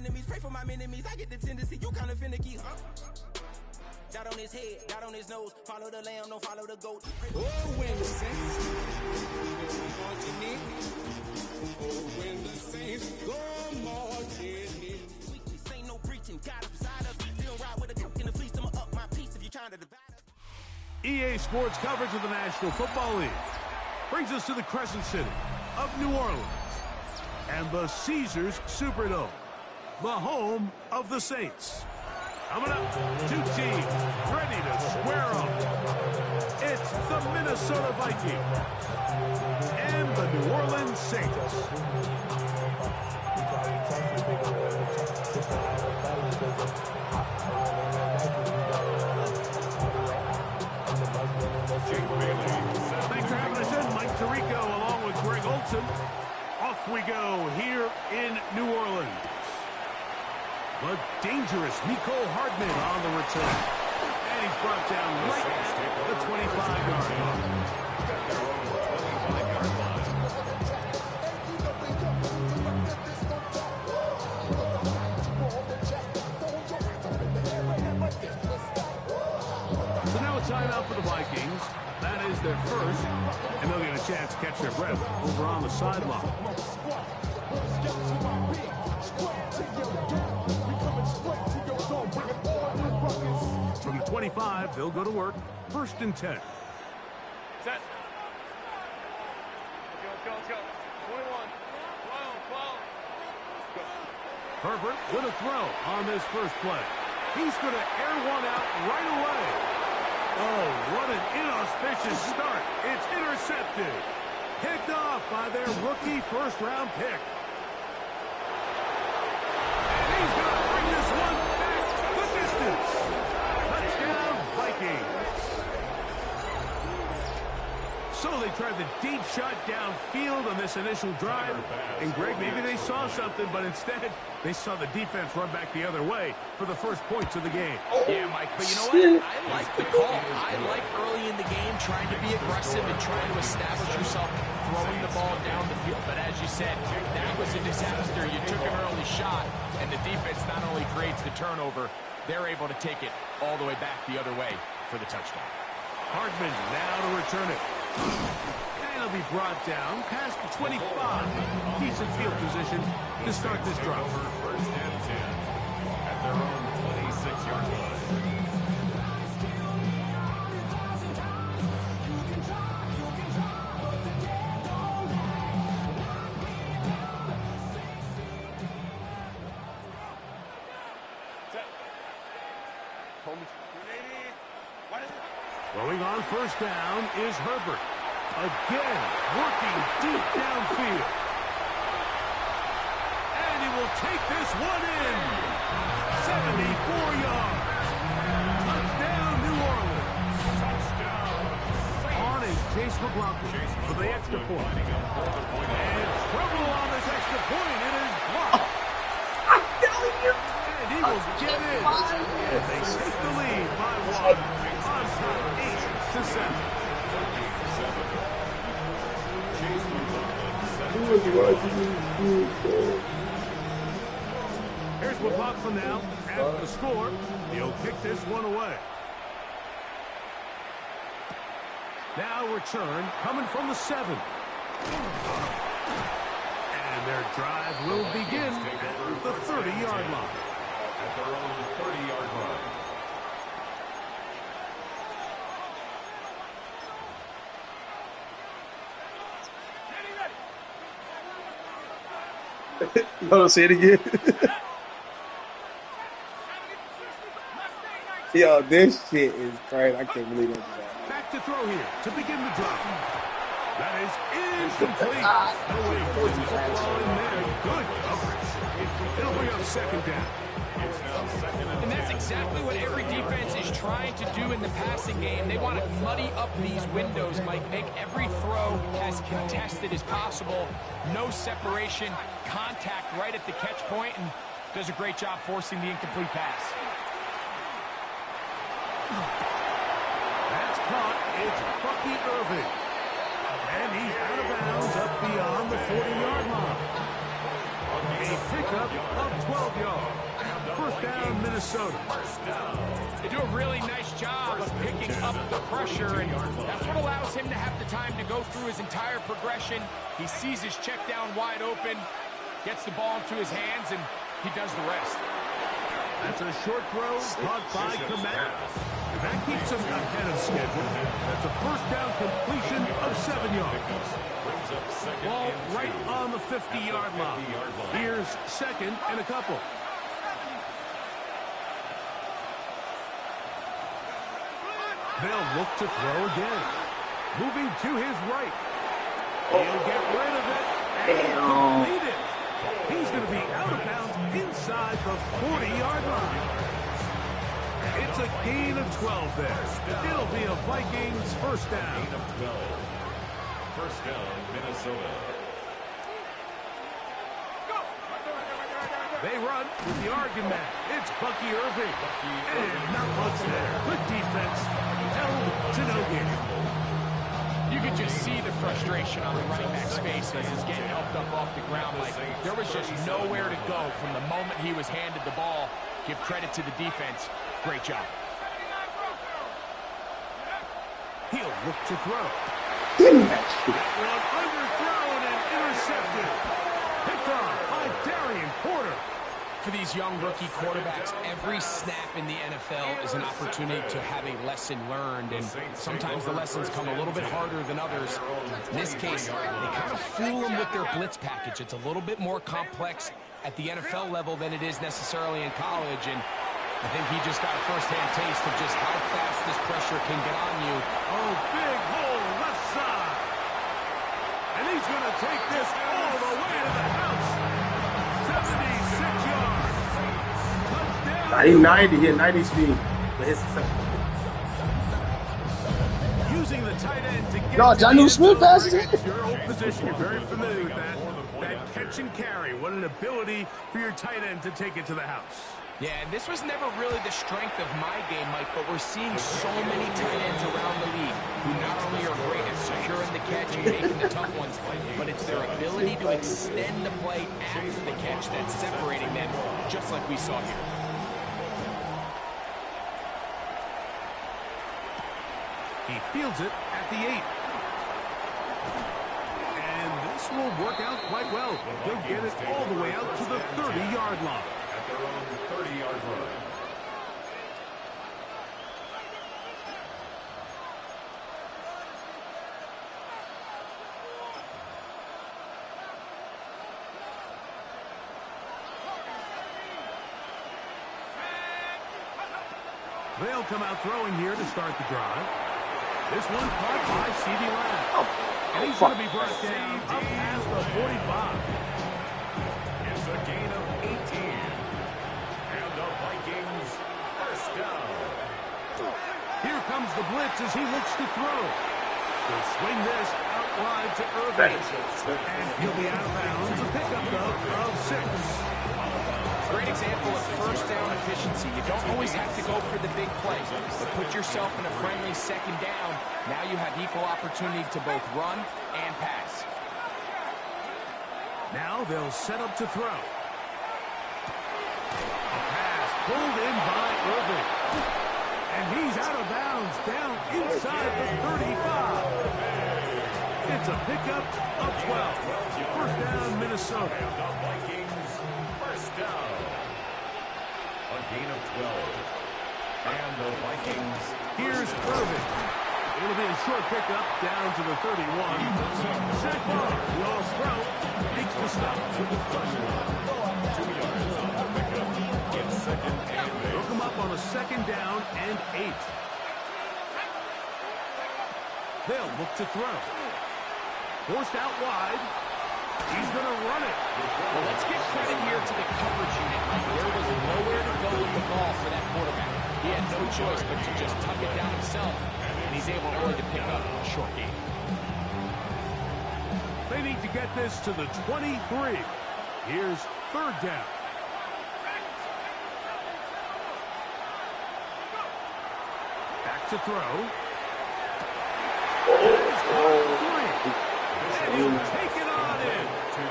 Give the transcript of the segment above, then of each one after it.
enemies, pray for my enemies. I get the tendency, you kind of finicky, huh? Dot on his head, dot on his nose. Follow the lamb, don't follow the goat. Oh, when the saints marching in. Oh, when the saints go marching in. This ain't no preaching, God beside us. Still ride with a cook in the fleece. I'ma up my piece if you're trying to divide us. EA Sports coverage of the National Football League brings us to the Crescent City of New Orleans and the Caesars Superdome, the home of the Saints. Coming up, two teams ready to square up. It's the Minnesota Vikings and the New Orleans Saints. Thanks for having us in, Mike Tirico, along with Greg Olson. Off we go here in New Orleans. The dangerous Nicole Hardman on the return. And he's brought down right at the 25-yard line. So now a timeout for the Vikings. That is their first, and they'll get a chance to catch their breath over on the sideline. From the 25, they'll go to work. 1st and 10. Set. Let's go. 21. 12. Herbert with a throw on this first play. He's going to air one out right away. Oh, what an inauspicious start. It's intercepted. Picked off by their rookie first-round pick. And he's going to bring this one back the distance. Touchdown, Vikings. So they tried the deep shot downfield on this initial drive. And, Greg, maybe they saw something, but instead they saw the defense run back the other way for the first points of the game. Yeah, Mike, but you know what? I like the call. I like early in the game trying to be aggressive and trying to establish yourself throwing the ball down the field. But as you said, that was a disaster. You took an early shot, and the defense not only creates the turnover, they're able to take it all the way back the other way for the touchdown. Hardman now to return it. And it'll be brought down past the 25. Decent field position to start this drive. 1st and 10 at their own 26-yard line. Throwing on 1st down is Herbert. Again, working deep downfield. And he will take this one in. 74 yards. Touchdown, New Orleans. Touchdown. On is Chase McLaughlin for the extra point. And trouble on this extra point. It is blocked. I'm telling you. And he will get in. And they take the lead by 1. On top, 8-7. Here's McLaughlin now at the score. He'll kick this one away. Now return coming from the 7. And their drive will begin at the 30-yard line. At their own 30-yard line. Hold on, say it again. Yo, this shit is crazy. I can't believe that. Back to throw here to begin the drive. That is incomplete. No way to force the football in there. Good coverage. It'll bring up 2nd down. And that's exactly what every defense is trying to do in the passing game. They want to muddy up these windows, Mike. Make every throw as contested as possible. No separation, contact right at the catch point, and does a great job forcing the incomplete pass. That's caught. It's Bucky Irving. And he's out of bounds up beyond the 40-yard line. A pickup of 12 yards. Minnesota. They do a really nice job of picking up the pressure, and that's what allows him to have the time to go through his entire progression. He sees his check down wide open, gets the ball into his hands, and he does the rest. That's a short throw caught by Komet. That keeps him ahead of schedule. That's a first down completion of 7 yards. Ball right on the 50-yard line. Here's second and a couple. They'll look to throw again. Moving to his right. He'll get rid of it and complete it. He's going to be out of bounds inside the 40-yard line. It's a gain of 12 there. It'll be a Vikings first down. Gain of 12. First down, Minnesota. They run with the argument. It's Bucky Irving. And not much there. Good defense. Held to no gain. You could just see the frustration on the running back's face as he's getting helped up off the ground. Like, there was just nowhere to go from the moment he was handed the ball. Give credit to the defense. Great job. He'll look to throw. Didn't that shit? One underthrown and intercepted. Picked off by Darian Porter. For these young rookie quarterbacks, every snap in the NFL is an opportunity to have a lesson learned, and sometimes the lessons come a little bit harder than others. In this case, they kind of fool them with their blitz package. It's a little bit more complex at the NFL level than it is necessarily in college, and I think he just got a first-hand taste of just how fast this pressure can get on you. Oh, big hole left side. And he's going to take this all the way to the house. 76 yards. Touchdown. He 90, he had 90 speed. But his Using the tight end to get no, to Jonnu the Smith end zone. passes it. It's your old position. You're very familiar with that. That catch and carry. What an ability for your tight end to take it to the house. Yeah, and this was never really the strength of my game, Mike, but we're seeing so many tight ends around the league who not only are great at securing the catch and making the tough ones, but it's their ability to extend the play after the catch that's separating them, just like we saw here. He fields it at the 8. And this will work out quite well. They'll get it all the way out to the 30-yard line. At their own 30-yard line. They'll come out throwing here to start the drive. This one caught by C.D. Lamb. And he's going to be brought down up past the 45. It's a gain of 18. And the Vikings first down. Here comes the blitz as he looks to throw. He'll swing this out wide to Irving. And he'll be out of bounds. A pickup, though, of 6. Great example of first down efficiency. You don't always have to go for the big play, but put yourself in a friendly second down. Now you have equal opportunity to both run and pass. Now they'll set up to throw. A pass pulled in by Irving. And he's out of bounds down inside the 35. It's a pickup of 12. First down, Minnesota. And the Vikings first down. A gain of 12. And the Vikings. Here's Irving. It'll be a short pickup down to the 31. Zach Barr will throw. Makes the stop. 2 yards on the pickup. It's second and 8. Hook him up on a second down and 8. They'll look to throw. Forced out wide. He's going to run it. Well, let's give credit here to the coverage unit. There was nowhere to go with the ball for that quarterback. He had no choice but to just tuck it down himself, and he's able only to pick up a short gain. They need to get this to the 23. Here's third down. Back to throw. And he'll take it on in. To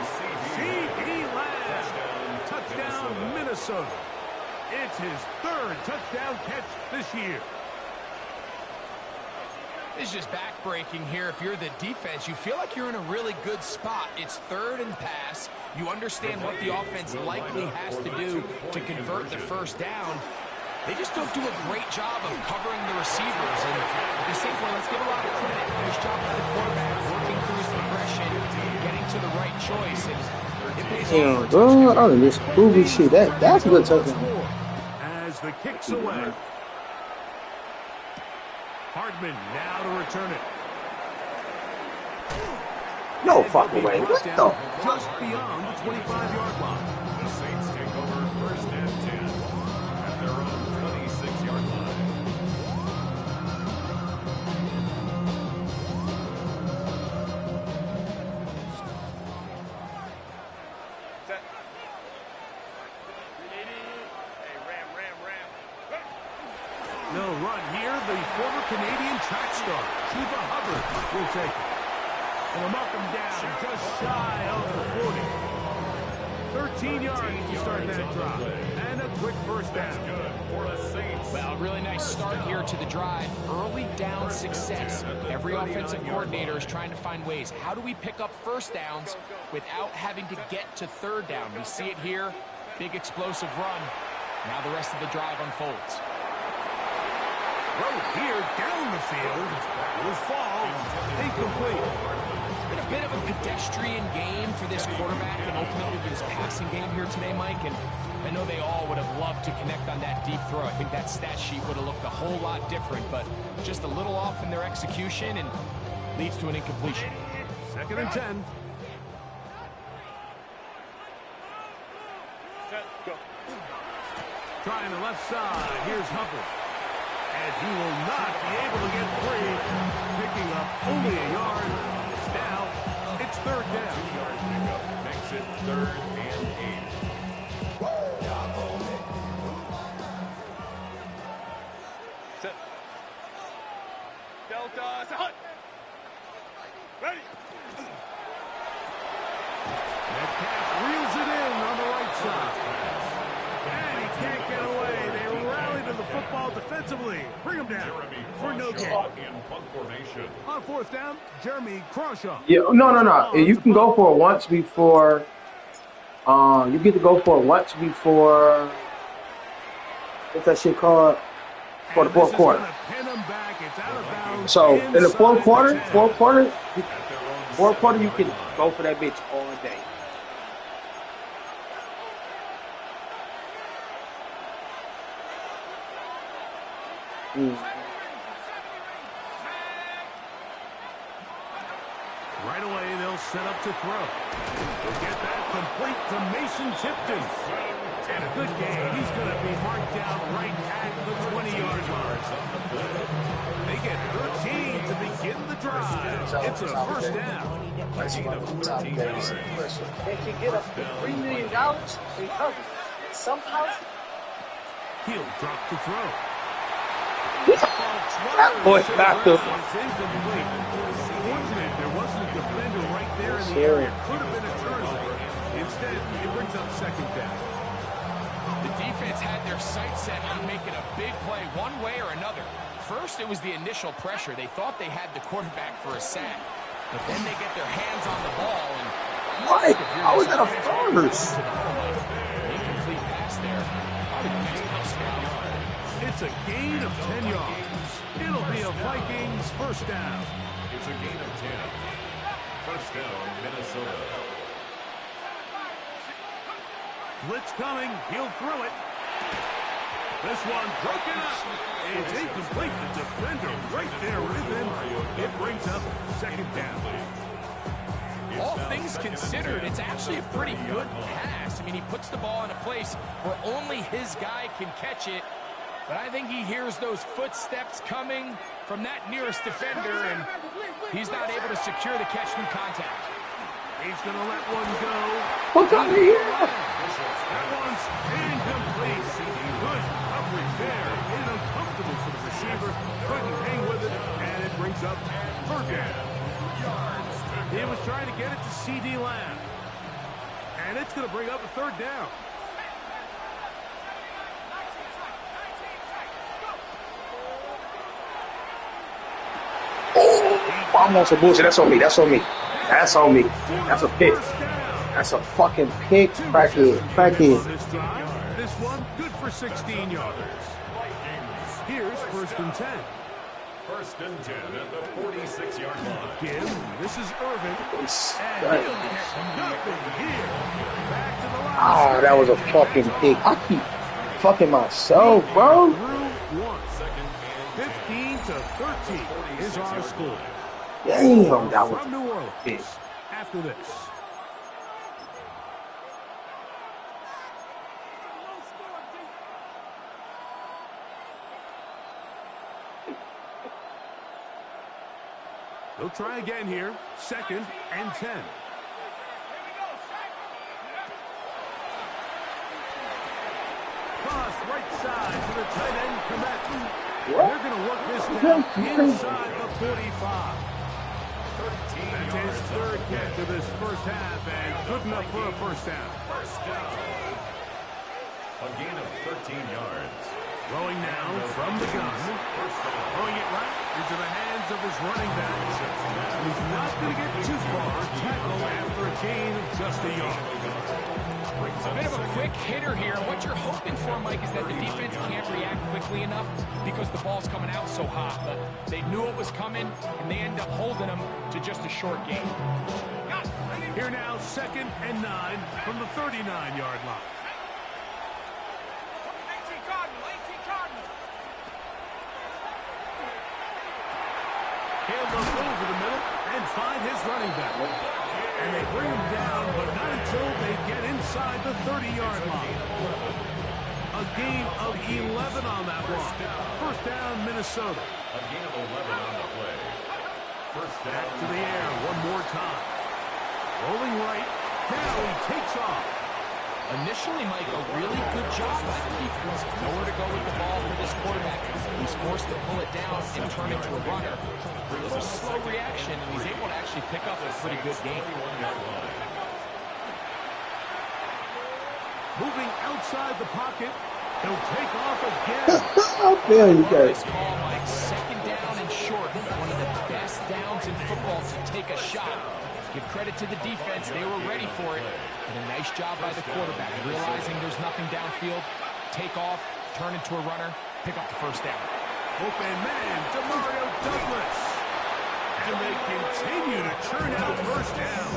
C.D. Lamb. Touchdown, Minnesota. It's his third touchdown catch this year. It's just back-breaking here. If you're the defense, you feel like you're in a really good spot. It's third and pass. You understand what the offense likely has to do to convert the first down. They just don't do a great job of covering the receivers. And at the same point, let's give a lot of credit. Nice job by the quarterback, working through his progression, getting to the right choice. And it pays off for a touchdown. Oh, this groovy shit. That's a good touchdown. As the kick's away. Hardman now to return it. No fucking way. What the? Just beyond the 25-yard line. The Saints take over first and 10 at their own 26-yard line. Set. No run here. The former Canadian track star, Chuba Hubbard, will take it. And they'll mark him down just shy of the 40. 13 yards to start that drive. And a quick first down. Good for the Saints. Well, really nice start here to the drive. Early down success. Every offensive coordinator is trying to find ways. How do we pick up first downs without having to get to third down? We see it here. Big explosive run. Now the rest of the drive unfolds. Throw here down the field. Will fall. Incomplete. It's been a bit of a pedestrian game for this quarterback and ultimately this passing game here today, Mike. And I know they all would have loved to connect on that deep throw. I think that stat sheet would have looked a whole lot different, but just a little off in their execution and leads to an incompletion. 2nd and 10. Set. Go. Trying the left side. Here's Hubbard. And he will not be able to get free. Picking up only a yard. Now, it's third down. 2-yard pickup makes it 3rd and 8. Set. Delta. Set. Ready. Metcalf reels it in on the right side. And he can't get away. They rally to the football defensively. Bring him down for no gain. In punt formation. On 4th down, Jeremy Crawshaw. Yeah, no. You can go for it once before. You get to go for it once before. What's that shit called? For the fourth quarter. So in the fourth quarter, you can go for that bitch all day. Right away, they'll set up to throw. They'll get that complete to Mason Tipton. And a good game. He's going to be marked down right at the 20-yard line. They get 13 to begin the drive. It's a first down. They can get up to $3 million in coverage. Somehow, He'll drop to throw. That boy back up. Fortunate there wasn't a defender right there in the area. Could have been a turnover. Instead, it brings up 2nd down. The defense had their sights set on making a big play one way or another. First, it was the initial pressure. They thought they had the quarterback for a sack. But then they get their hands on the ball. And What? How was that a first? incomplete pass there. Probably the next touchdown. It's a gain of 10 yards. It'll be a Vikings first down. It's a gain of 10. First down, Minnesota. Blitz coming. He'll throw it. This one broken up. It's incomplete. The defender right there with him. It brings up 2nd down. All things considered, it's actually a pretty good pass. I mean, he puts the ball in a place where only his guy can catch it. But I think he hears those footsteps coming from that nearest defender, and he's not able to secure the catch from contact. He's going to let one go. What's up here? That one's incomplete. Good coverage there. Made it uncomfortable for the receiver. Couldn't hang with it, and it brings up 3rd down. He was trying to get it to C.D. Lamb. And it's going to bring up a 3rd down. Oh, I'm on some bullshit. That's on me. That's on me. That's on me. That's a pick. That's a fucking pick. Crackhead. Crackhead. This one good for 16 yards. Here's 1st and 10. 1st and 10 at the 46-yard line. Again, this is Irvin. And he'll get nothing here. Back to the line. Oh, that was a fucking pick. I keep fucking myself, bro. Through 1. 15 to 13 is our score. Damn, that was from New Orleans. pick. After this. They'll try again here. 2nd and 10. Cross right side to the tight end, Komet. They're going to work this down inside the 45. That's his 3rd catch of this 1st half, and good enough for a 1st down. A gain of 13 yards. Throwing now from the gun. Throwing it right into the hands of his running back. He's not going to get too far. Tackle after a gain of just a yard. A bit of a quick hitter here. What you're hoping for, Mike, is that the defense can't react quickly enough because the ball's coming out so hot. But they knew it was coming, and they end up holding them to just a short gain. Here now, 2nd and 9 from the 39-yard line. He'll look over the middle and find his running back. And they bring him down, but not until they get inside the 30-yard line. A gain of 11 on that one. 1st down, Minnesota. A gain of 11 on the play. 1st down. Back to the air one more time. Rolling right. Now he takes off. Initially, Mike, a really good job by the defense. Nowhere to go with the ball for this quarterback. He's forced to pull it down and turn into a runner. A little slow reaction, and he's able to actually pick up a pretty good game. Moving outside the pocket. He'll take off again. There you go. This call, Mike, 2nd down and short. One of the best downs in football to take a shot. Give credit to the defense. They were ready for it. And a nice job by the quarterback. Realizing there's nothing downfield. Take off, turn into a runner, pick up the 1st down. Open man, Demario Douglas. And they continue to churn out 1st down.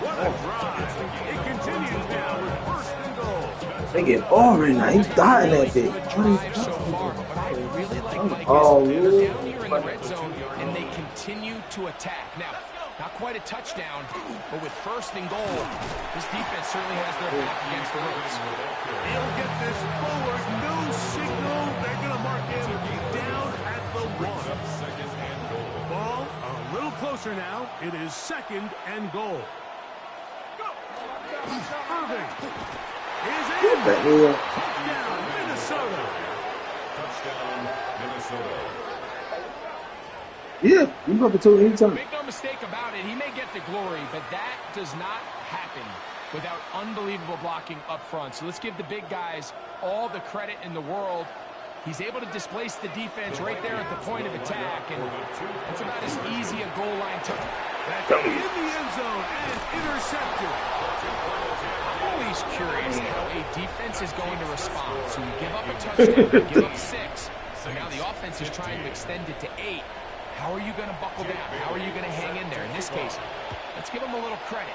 What a drive. It continues now with 1st and goal. They get boring now. He's dying that Good bitch. drive so far, but I really like Mike. Oh, They're yeah. down here in the red zone, and they continue to attack. Now, not quite a touchdown, but with 1st and goal, this defense certainly has their back against the ropes. He'll get this forward. No signal. They're going to mark him down at the 1. Ball a little closer now. It is 2nd and goal. Irving is in. Touchdown, Minnesota. Touchdown, Minnesota. Yeah, you can go for 2 anytime. Make no mistake about it, he may get the glory, but that does not happen without unbelievable blocking up front. So let's give the big guys all the credit in the world. He's able to displace the defense right there at the point of attack, and that's about as easy a goal line touch. That's in the end zone and intercepted. I'm always curious how a defense is going to respond. So you give up a touchdown, you give up 6. So now the offense is trying to extend it to 8. How are you going to buckle down? How are you going to hang in there? In this case, let's give them a little credit.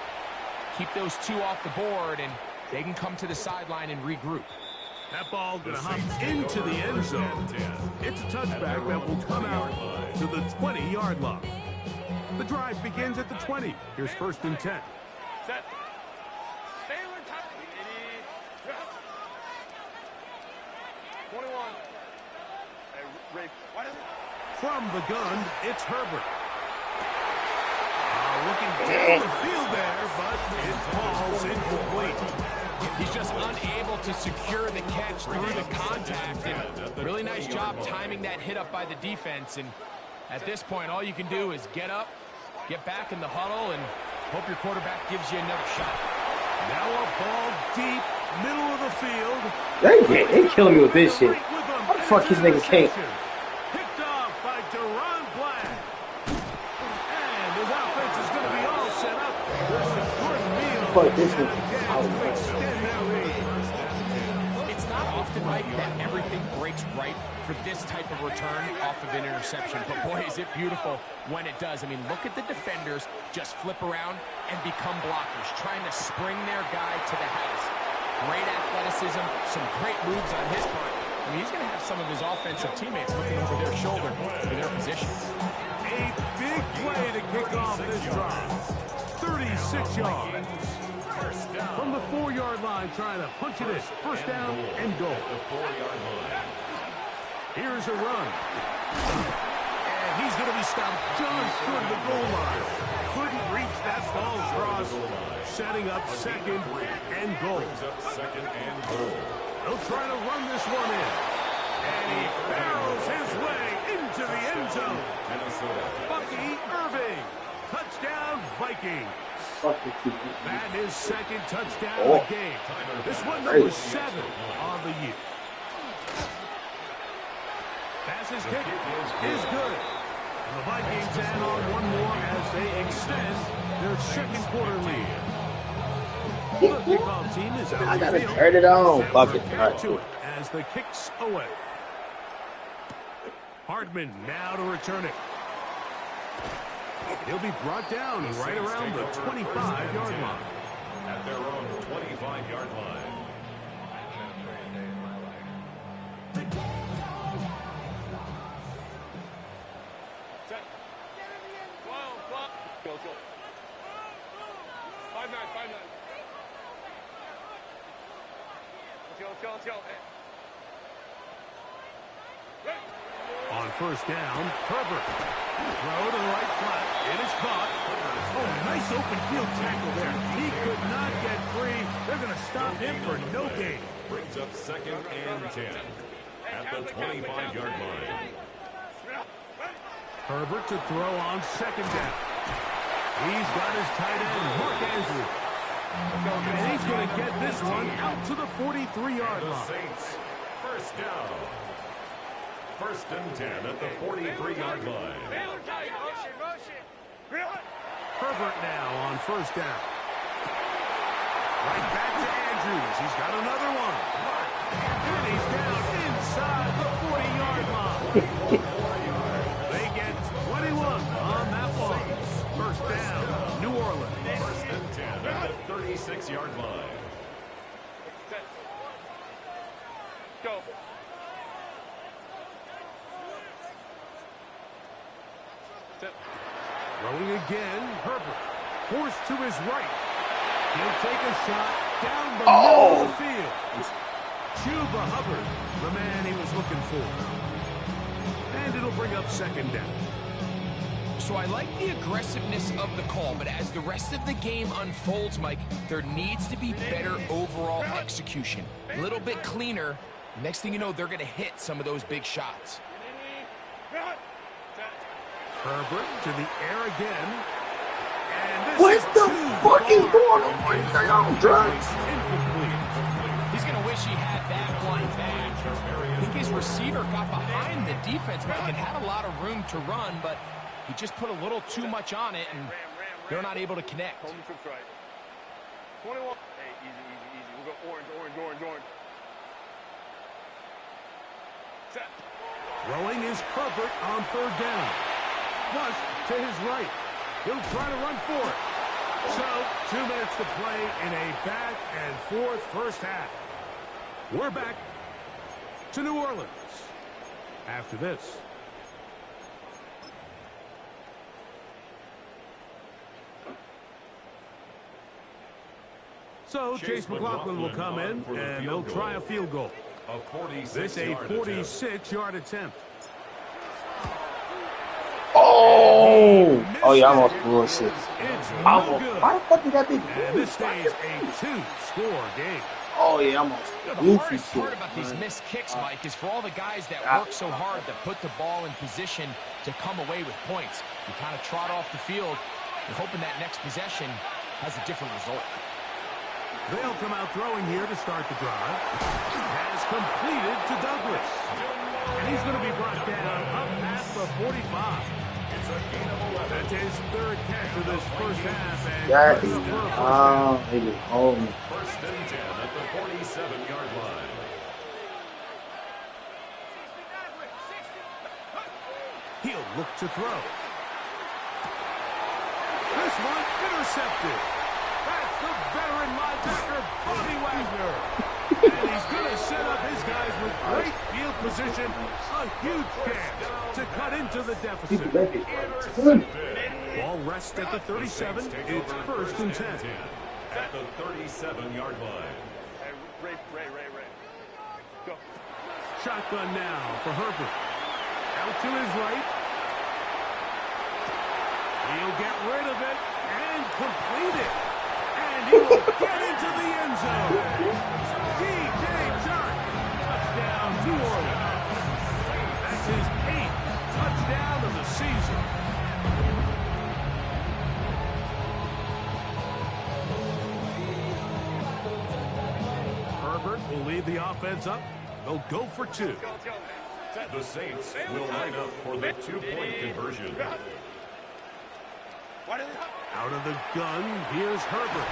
Keep those 2 off the board, and they can come to the sideline and regroup. That ball going to hop into the end zone. It's a touchback that will come out to the 20-yard line. The drive begins at the 20. Here's 1st and 10. Set. 21. Hey, Ray, what is it? From the gun, it's Herbert. Looking down the field there, but it falls incomplete. He's just unable to secure the catch through the contact. And really nice job timing that hit up by the defense. And at this point, all you can do is get up, get back in the huddle, and hope your quarterback gives you another shot. Now a ball deep, middle of the field. They killing me with this shit. What the fuck these niggas can't? Picked off by Deron Black. Fuck this one. It's not often, Mike, that everything breaks right for this type of return off of an interception. But boy, is it beautiful when it does. I mean, look at the defenders just flip around and become blockers, trying to spring their guy to the house. Great athleticism, some great moves on his part. I mean, he's going to have some of his offensive teammates looking over their shoulder for their positions. A big play to kick off this drive. 36 yards. From the 4-yard line, trying to punch it in. First down and goal. Here's a run. And he's going to be stopped just short of the goal line. Couldn't reach that ball cross. Setting up second and goal. They'll try to run this one in. And he barrels his way into the end zone. Bucky Irving. Touchdown, Vikings. That is second touchdown of the game. This one number 7 on the year. Passes kick is good. And the Vikings add on one more as they extend their second quarter lead. The kickoff team is out. I gotta turn it on. Fuck it. To it as the kicks away. Hardman now to return it. He'll be brought down right around the 25-yard line. At their own 25-yard line. Set. Go. 5-9. Go. On first down, Herbert. Throw to the right flat. It is caught. Oh, nice open field tackle there. He could not get free. They're going to stop him for no gain. Brings up second and 10 at the 25-yard line. Herbert to throw on second down. He's got his tight end, Mark Andrews. And he's going to get this one out to the 43-yard line. Saints, first down. First and 10 at the 43-yard line. Herbert now on first down. Right back to Andrews. He's got another one. And he's down inside the 40-yard line. They get 21 on that one. First down, New Orleans. First and 10 at the 36-yard line. Go. Throwing again, Herbert. Forced to his right. He'll take a shot down the middle of the field. Chuba Hubbard, the man he was looking for. And it'll bring up second down. So I like the aggressiveness of the call, but as the rest of the game unfolds, Mike, there needs to be better overall execution. A little bit cleaner. Next thing you know, they're going to hit some of those big shots. Herbert to the air again. And this What is the fuck is going on? Are y'all on drugs? Incomplete. He's going to wish he had that one back. I think his receiver got behind the defense, Mike, and had a lot of room to run, but he just put a little too much on it, and they're not able to connect. 21. Hey, easy. We'll go orange. Set. Throwing is Herbert on third down. Flush to his right. He'll try to run for it. So, 2 minutes to play in a back and forth first half. We're back to New Orleans after this. So, Chase McLaughlin will come in, and they'll try a field goal. This a 46-yard attempt. Oh, yeah, almost bullshit. Almost. Why the fuck did that be? And this stays a 2-score game. Oh, yeah, almost. The hardest part about these missed kicks, Mike, is for all the guys that work so hard to put the ball in position to come away with points. You kind of trot off the field, you're hoping that next possession has a different result. They'll come out throwing here to start the drive. Has completed to Douglas. And he's going to be brought down up past the 45. It's a gain of 11. That's his third catch of this first half. And That good is enough for a first down. he was home. First and 10 at the 47-yard line. He'll look to throw. This one intercepted. That's the veteran linebacker, Bobby Wagner. And he's going to set up his guys with great field position. A huge chance to cut into the deficit. Ball rests at the 37. It's first and 10. At the 37-yard line. Hey, Ray. Go. Shotgun now for Herbert. Out to his right. He'll get rid of it and complete it. And he will get into the end zone. DJ Chark. Touchdown, New Orleans. That's his 8th touchdown of the season. Herbert will lead the offense up. They'll go for 2. The Saints will line up for the 2-point conversion. Out of the gun, here's Herbert.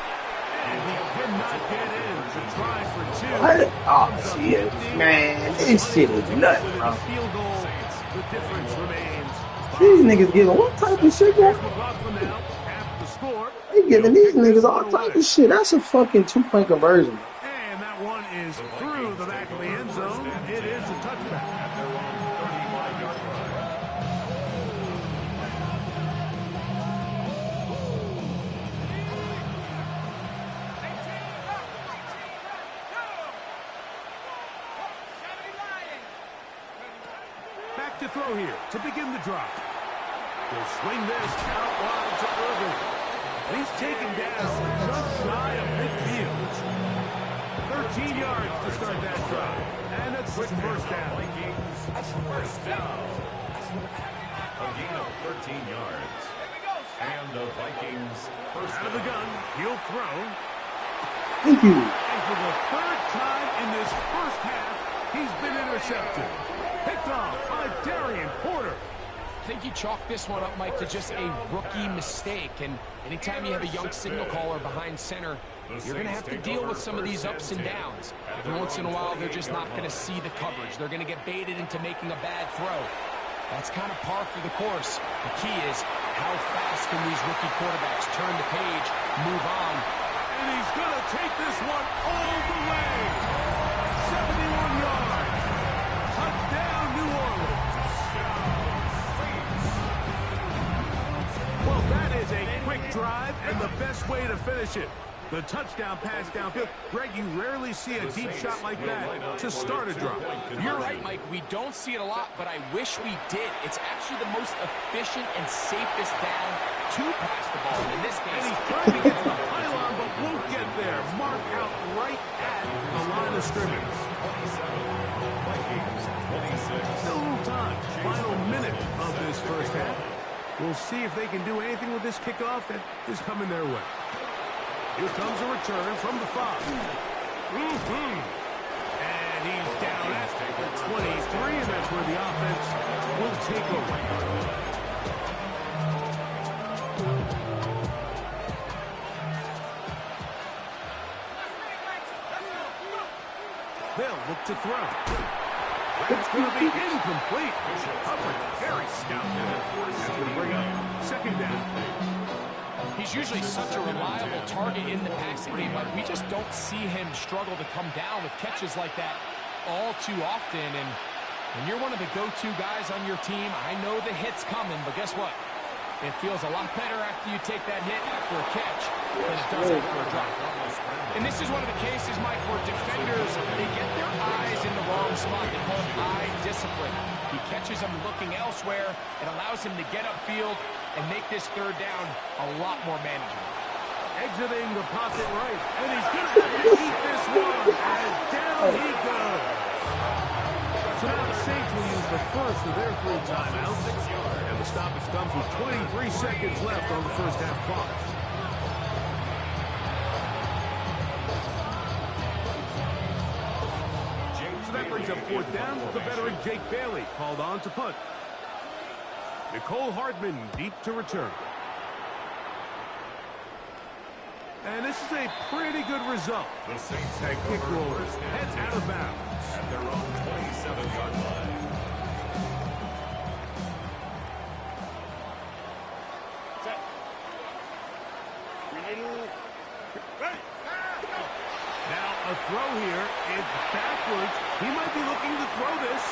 And he cannot get in to try for 2. What? Oh, shit. Man, this shit is nuts, bro. Field goal. The difference remains. These niggas giving what type of shit, bro? McLaughlin now, half the score. They giving these niggas all type of shit. That's a fucking 2-point conversion. And that one is through the back of the end zone. It is a touchback. At their own 35-yard line. Back to throw here to begin the drive. He'll swing this out wide to Irvin. He's taken down just shy of midfield. 13 yards to start that drive. And a quick first down. Vikings, first down. A gain of 13 yards. And the Vikings first Out of the gun, he'll throw. Thank you. And for the third time in this first half, he's been intercepted. Picked off by Darian Porter. I think you chalk this one up, Mike, to just a rookie mistake. And anytime you have a young signal caller behind center, you're going to have to deal with some of these ups and downs. Every once in a while, they're just not going to see the coverage. They're going to get baited into making a bad throw. That's kind of par for the course. The key is how fast can these rookie quarterbacks turn the page, move on. And he's going to take this one all the way. 71 yards. Touchdown, New Orleans. Well, that is a quick drive and the best way to finish it. The touchdown pass downfield. Greg, you rarely see a deep shot like that to start a drive. You're right, Mike. We don't see it a lot, but I wish we did. It's actually the most efficient and safest down to pass the ball. In this case, And he's trying to get to the pylon, but won't get there. Mark out right at the line of scrimmage. Still a little time. Final minute of this first half. We'll see if they can do anything with this kickoff that is coming their way. Here comes a return from the 5. And he's down at the 23, and that's where the offense will take over. They'll look to throw. That's going to be incomplete. Coverage very stout. That's going to bring up second down. he's usually such a reliable target in the passing game, but we just don't see him struggle to come down with catches like that all too often. And when you're one of the go-to guys on your team, I know the hit's coming, but guess what? It feels a lot better after you take that hit after a catch than it does after a drop. And this is one of the cases, Mike, where defenders, they get their eyes in the wrong spot. They call it eye discipline. He catches them looking elsewhere. It allows him to get upfield and make this third down a lot more manageable. Exiting the pocket right. And he's going to eat this one. And down he goes. So now the Saints will use the first of their 3 timeouts. And the stoppage comes with 23 seconds left on the first half clock. So that brings up 4th down with the veteran Jake Bailey called on to punt. Nicole Hardman deep to return. And this is a pretty good result. The Saints That kick roll heads out of bounds at their own 27-yard line. Set. Now a throw here. It's backwards. He might be looking to throw this.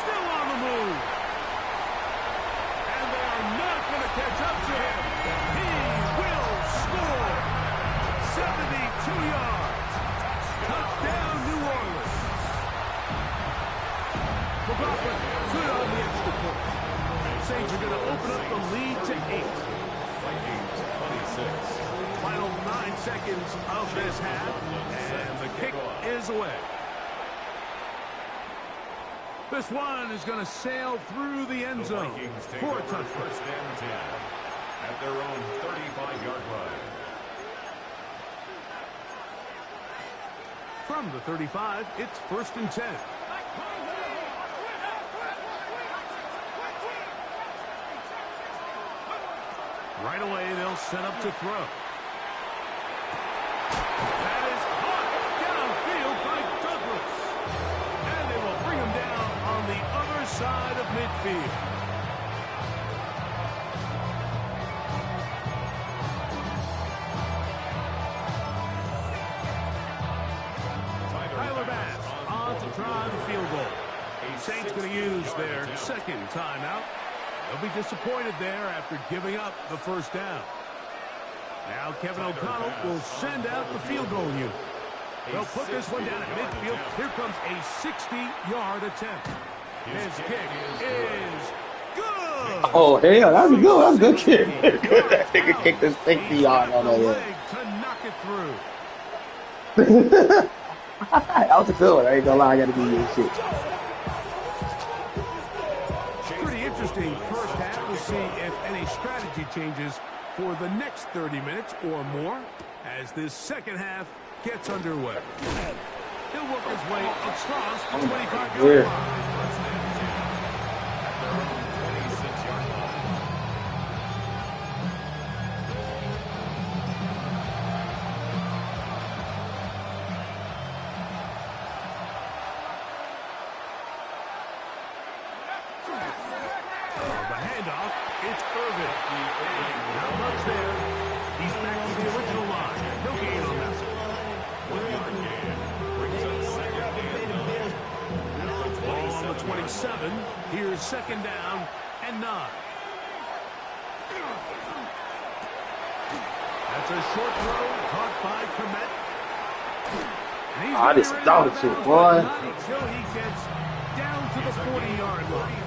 Still on the move. And they are not going to catch up to him. He will score. 72 yards. Touchdown, New Orleans. McLaughlin good on the extra point. Saints are going to open up the lead to 8. Vikings 26. Final 9 seconds of this half, and the kick is away. This one is going to sail through the end zone for a touchdown. First and 10 at their own 35-yard line. From the 35, it's 1st and 10. Right away, they'll set up to throw. That is caught downfield by Douglas. And they will bring him down on the other side of midfield. Tyler Bass on to try the field goal. Saints going to use their second timeout. They'll be disappointed there after giving up the first down. Now Kevin O'Connell will send out the field goal unit. They'll put this one down at midfield. Here comes a 60-yard attempt. His kick is good. Oh, hell, that was good. That was a good kick. That nigga kicked this 60-yard on the leg. To knock it through. That was a good one. I ain't gonna lie, I gotta give you this shit. Pretty interesting first half. We'll see if any strategy changes for the next 30 minutes or more as this second half gets underway. He'll work his way across the 25-yard line. Here's second down and 9. That's a short throw caught by Komet. Ah, this dog shit, boy. Until he gets down to the 40-yard line.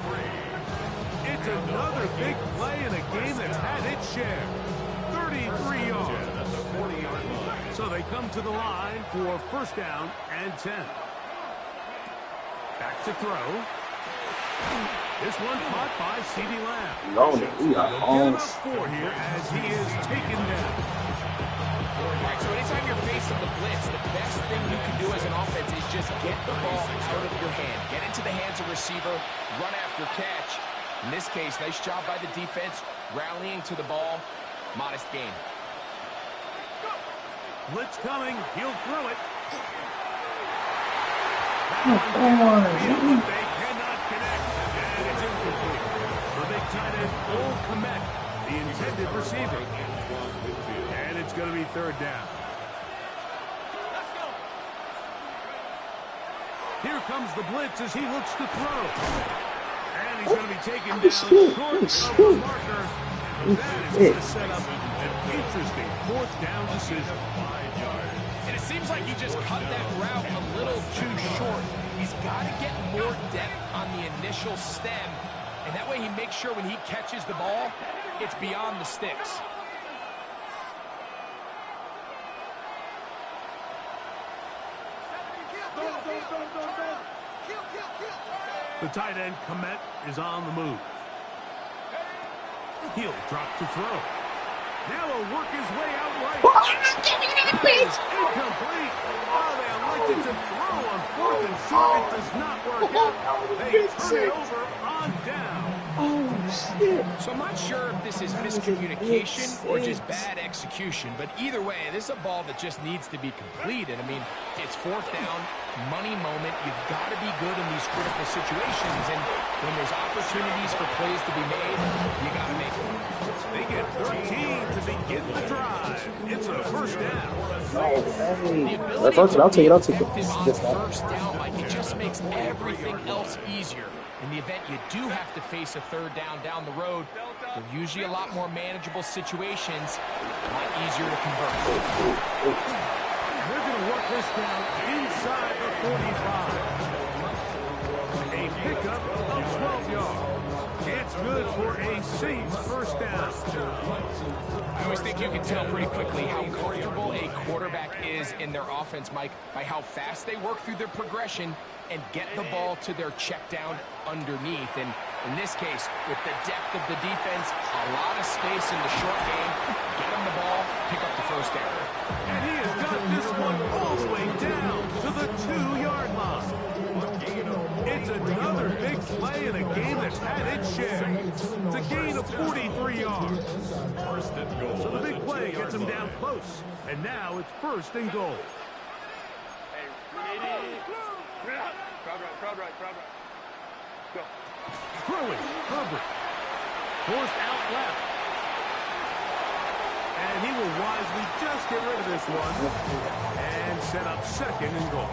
It's another big play in a game that's had its share. 33 yards. So they come to the line for first down and 10. Back to throw. This one caught by CeeDee Lamb. We are on 4 here as he is taken down. All right, so anytime you're facing the blitz, the best thing you can do as an offense is just get the ball out of your hand. Get into the hands of receiver, run after catch. In this case, nice job by the defense, rallying to the ball. Modest gain. Blitz coming. He'll throw it. They cannot connect. And it's incomplete. The big tight end, Cole Komet, the intended receiver. And it's going to be third down. Here comes the blitz as he looks to throw. And he's going to be taken down short of the marker. And that is going to set up an interesting fourth down decision. And it seems like he just cut that route a little too short. He's got to get more depth on the initial stem. And that way he makes sure when he catches the ball, it's beyond the sticks. The tight end, Komet, is on the move. He'll drop to throw. Now he'll work his way out right. Incomplete. Oh, they elected to throw on 4th and short. It does not work out. They turn it over on down. shit. So I'm not sure if this is miscommunication or just bad execution, but either way, this is a ball that just needs to be completed. I mean, it's fourth down, money moment. You've got to be good in these critical situations, and when there's opportunities for plays to be made, you got to make them. They get 13 to begin the drive. It's a first down. Oh, The hey. ability I'll to take be it. I'll take it. effective on This guy. first down, Mike, it just makes everything else easier. In the event you do have to face a third down the road, they're usually a lot more manageable situations, a lot easier to convert. They're going to work this down inside the 45. A pickup of 12 yards. It's good for a safe first down. I always think you can tell pretty quickly how comfortable a quarterback is in their offense, Mike, by how fast they work through their progression and get the ball to their check down underneath. And in this case, with the depth of the defense, a lot of space in the short game, get him the ball, pick up the first down. And he has got this one all the way down to the 2-yard line. It's another big play in a game that's had its share. It's a gain of 43 yards. So the big play gets him down close. And now it's first and goal. Crowd right. Go. Throwing, Herbert. Forced out left. And he will wisely just get rid of this one. And set up second and goal.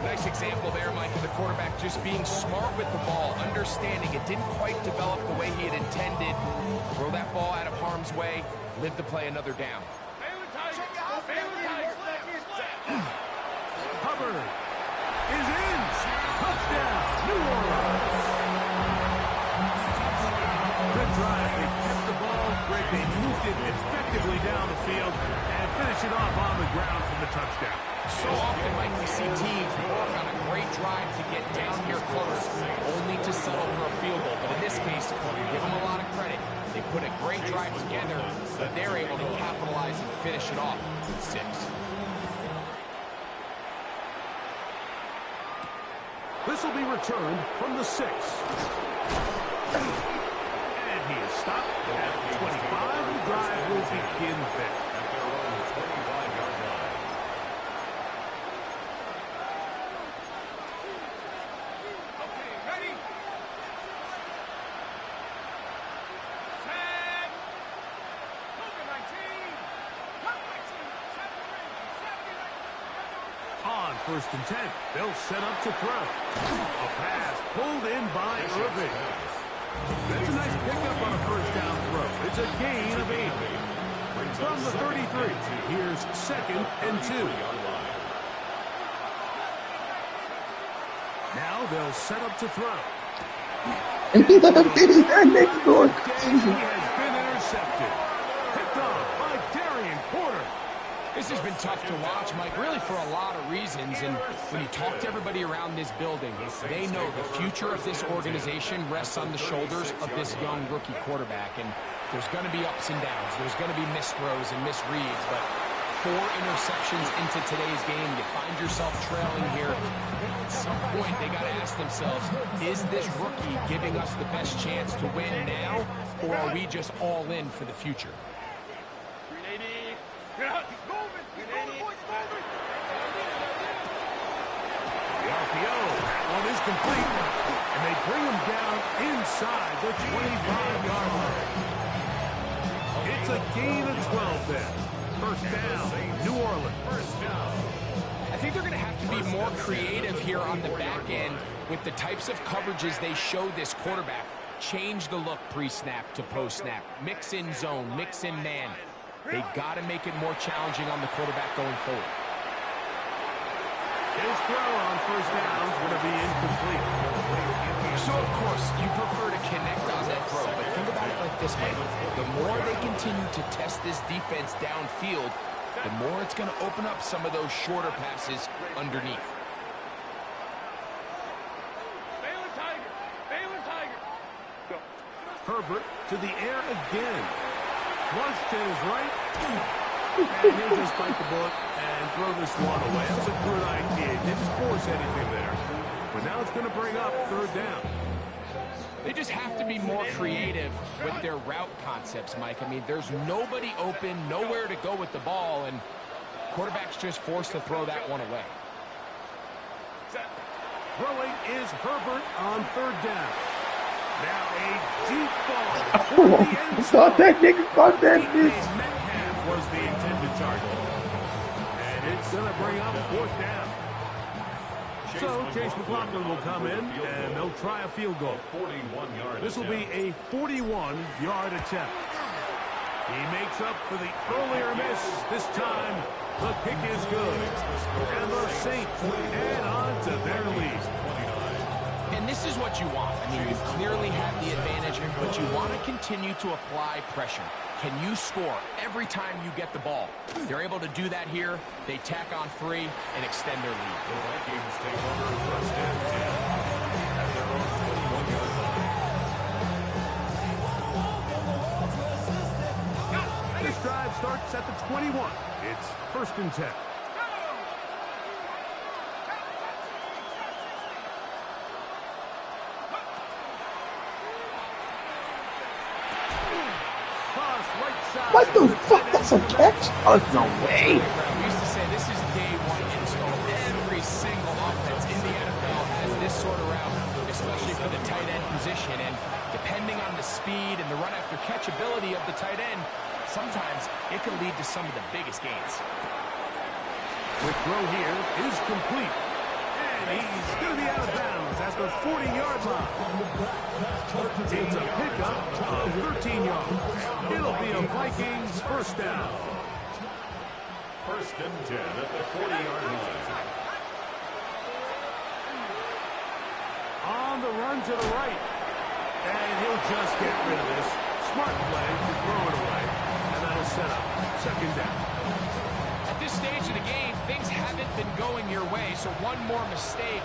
Nice example there, Mike, of the quarterback just being smart with the ball, understanding it didn't quite develop the way he had intended. Throw that ball out of harm's way, live to play another down. Hubbard is in. Touchdown, New Orleans. Good drive. They kept the ball. They moved it effectively down the field and finish it off on the ground for the touchdown. So often, Mike, we see teams work on a great drive to get down here close, only to settle for a field goal. But in this case, give them a lot of credit. They put a great drive together, but they're able to capitalize and finish it off with 6. This will be returned from the 6. And he is stopped at the 25. The drive will begin there. On first and 10, they'll set up to throw. A pass pulled in by Irving. That's a nice pickup on a first down throw. It's a gain of 8. From the 33, here's second and 2. Now they'll set up to throw. That nigga going He crazy. has been intercepted. Picked off by Darian Porter. This has been tough to watch, Mike, really for a lot of reasons. And when you talk to everybody around this building, they know the future of this organization rests on the shoulders of this young rookie quarterback. And there's going to be ups and downs. There's going to be missed throws and misreads. But 4 interceptions into today's game, you find yourself trailing here. At some point, they got to ask themselves, is this rookie giving us the best chance to win now, or are we just all in for the future? The RPO, that one is complete. And they bring him down inside the 25-yard line. It's a gain of 12 there. First down, New Orleans. First down. I think they're going to have to be more creative here on the back end with the types of coverages they show this quarterback. Change the look pre-snap to post-snap. Mix in zone, mix in man. They've got to make it more challenging on the quarterback going forward. His throw on first down is going to be incomplete. So, of course, you prefer to connect on that throw, but think about it like this, Mike. The more they continue to test this defense downfield, the more it's going to open up some of those shorter passes underneath. Herbert to the air again. Flush to his right. And he'll just bite the bullet and throw this one away. That's a good idea. Didn't force anything there. But now it's going to bring up third down. They just have to be more creative with their route concepts, Mike. I mean, there's nobody open, nowhere to go with the ball, and quarterback's just forced to throw that one away. Throwing is Herbert on 3rd down. Now a deep ball. Caught that nigga, caught that bitch. Metcalf was the intended target. And it's going to bring up 4th down. So Chase McLaughlin will come in, and they'll try a field goal. This will be a 41-yard attempt. He makes up for the earlier miss. This time, the kick is good. And the Saints add on to their lead. And this is what you want. I mean, you clearly have the advantage, but you want to continue to apply pressure. Can you score every time you get the ball? They're able to do that here. They tack on 3 and extend their lead. The Vikings take over 1st and 10 at their own 21-yard line. This drive starts at the 21. It's 1st and 10. What the fuck? That's a catch? Oh, no way. We used to say this is day 1 install. Every single offense in the NFL has this sort of route, especially for the tight end position. And depending on the speed and the run-after catchability of the tight end, sometimes it can lead to some of the biggest gains. The throw here is complete. And he's going to be out of bounds at the 40-yard line. It's a pickup of 13 yards. It'll be a Vikings 1st down. 1st and 10 at the 40-yard line. On the run to the right. And he'll just get rid of this. Smart play to throw it away. And that'll set up 2nd down. At this stage of the game, things haven't been going your way, so one more mistake,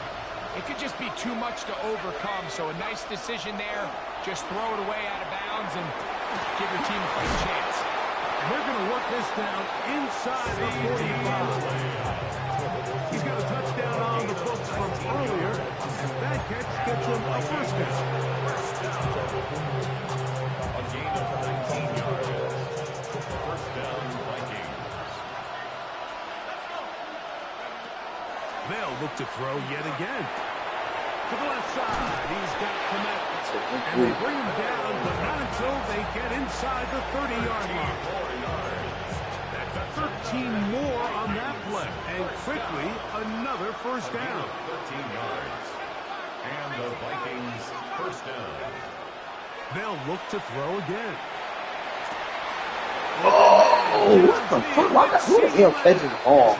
it could just be too much to overcome. So a nice decision there. Just throw it away out of bounds and give your team a fighting chance. We're going to work this down inside the 45. He's got a touchdown on the books from earlier. That catch gets him a 1st down. A gain of 19 yards. 1st down, Vikings. They'll look to throw yet again. To the left side, he's got Komet. And they bring him down, but not until they get inside the 30-yard line. That's 13 more on that play. And quickly, another 1st down. 13 yards. And the Vikings 1st down. They'll look to throw again. Oh, what the fuck? Who the hell catches the ball?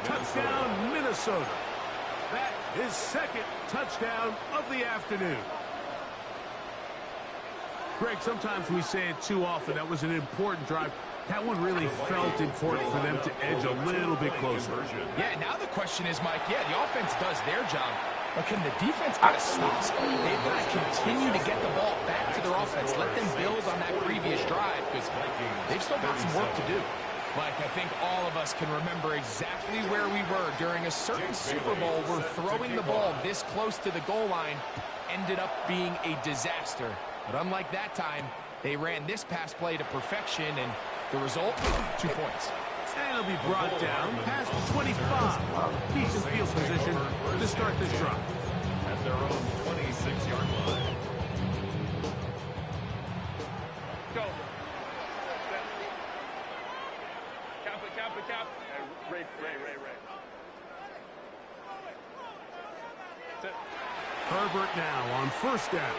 Touchdown, Minnesota. That is 2nd touchdown of the afternoon. Greg, sometimes we say it too often. That was an important drive. That one really felt important for them to edge a little bit closer. Yeah, now the question is, Mike, yeah, the offense does their job, but can the defense get a stop? They've got to continue to get the ball back to their offense. Let them build on that previous drive because they've still got some work to do. Mike, I think all of us can remember exactly where we were during a certain Super Bowl where throwing the ball this close to the goal line ended up being a disaster. But unlike that time, they ran this pass play to perfection, and the result, 2 points. And he'll be brought down past the 25. Decent field position to start this drive. At their own 26-yard line. Go. Cap. Ray. Herbert now on 1st down.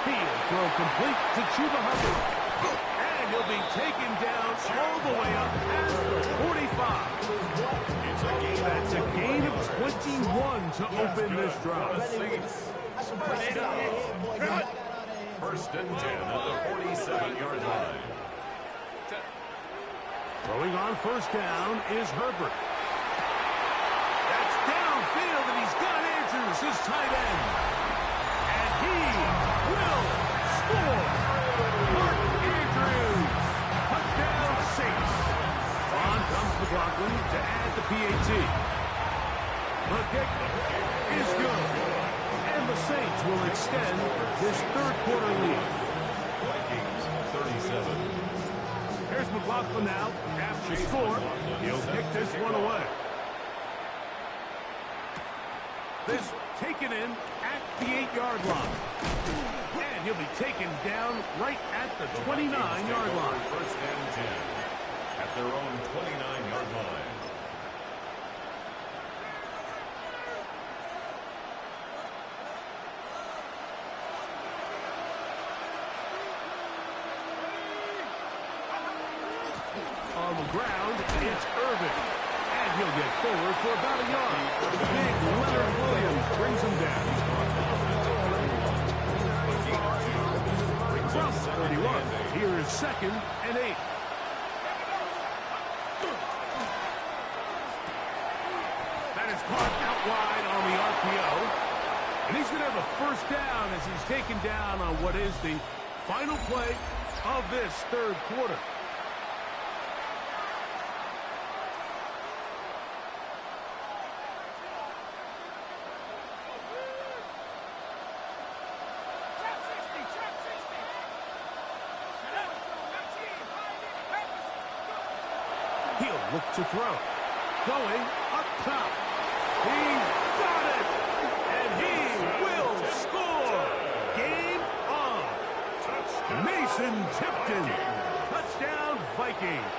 Field throw complete to Chuba Hubbard. And he'll be taken down all the way up past the 45. That's a gain of 21 to open this drive. 1st and 10 at the 47-yard line. Throwing on 1st down is Herbert. That's downfield, and he's got Andrews, his tight end. And he will score. Mark Andrews. Touchdown Saints. On comes McLaughlin to add the PAT. The kick is good. And the Saints will extend this third quarter lead. Vikings 37. Here's McLaughlin now. After score, he'll kick this one away. This taken in at the 8-yard line. And he'll be taken down right at the 29-yard line. First and 10 at their own 29-yard line. On the ground, it's Irvin. And he'll get forward for about a yard. Big Leonard Williams brings him down. From 31, here is 2nd and 8. That is caught out wide on the RPO. And he's going to have a first down as he's taken down on what is the final play of this third quarter. He'll look to throw. Going up top. He's got it! And he will score! Game on! Touchdown. Mason Tipton. Touchdown Vikings.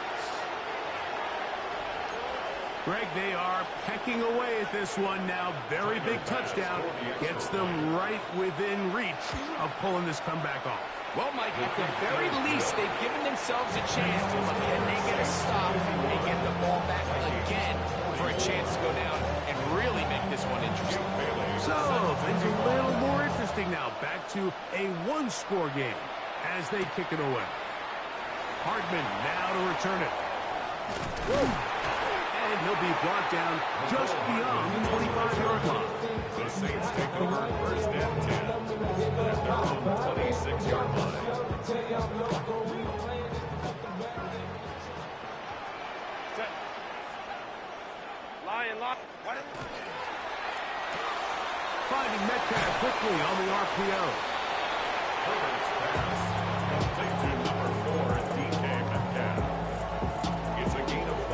Greg, they are pecking away at this one now. Very big touchdown. Gets them right within reach of pulling this comeback off. Well, Mike, at the very least, they've given themselves a chance, but can they get a stop and get the ball back again for a chance to go down and really make this one interesting? So, things are a little more interesting now. Back to a one-score game as they kick it away. Hardman now to return it. And he'll be brought down just beyond the 25-yard line. The Saints take over first and 10 at their own 26-yard line. Lion. Finding Metcalf quickly on the RPO. Herbert's pass. Complete to number 4 at DK Metcalf. It's a gain of 5.